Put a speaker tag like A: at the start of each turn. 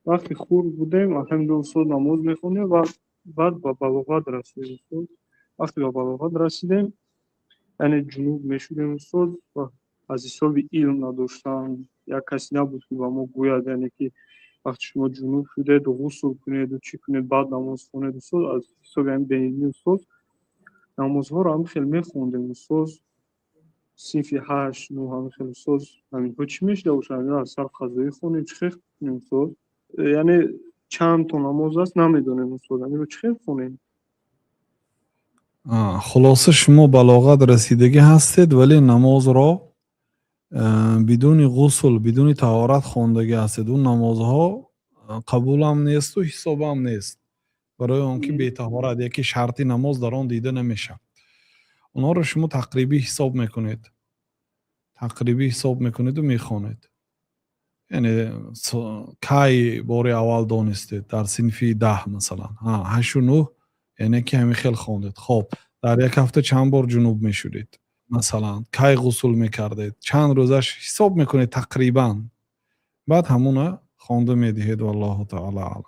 A: وقتی خور بودیم همین 2 سال نماز میخونیم و بعد با بلاغت رسیدیم استاد. وقتی با بلاغت رسیدیم یعنی جنوب میشدیم استاد و از حساب علم نداشتن یک کسی نبود که با ما گوید یعنی که وقتی شما جنوب شدید و غسل کنید و چی کنید بعد نماز خونید استاد از حساب همین بینی استاد نمازها رو هم خیلی میخوندیم استاد صنف 8 9 هم خیلی استاد همین چی میشه باشن از سر قضایی خونیم چی خیلی کنیم استاد یعنی چند تا نماز است نمیدونیم استاد یعنی رو چی خیلی خونیم
B: خلاصه شما بلاغت رسیدگی هستید ولی نماز را بدون غسل بدون طهارت خواندگی هستید. اون نمازها قبول هم نیست و حساب هم نیست برای آنکه بی طهارت یکی شرطی نماز در آن دیده نمیشه. اونا رو شما تقریبی حساب میکنید و میخوانید. یعنی کی بار اول دانستید در صنف 10 مثلا 8 و 9 یعنی که همین خیلی خواندید. خب در یک هفته چند بار جنوب میشدید مثلا کی غسل میکردید چند روزش حساب میکنید تقریبا بعد همونه خوانده میدهید والله تعالی اعلم.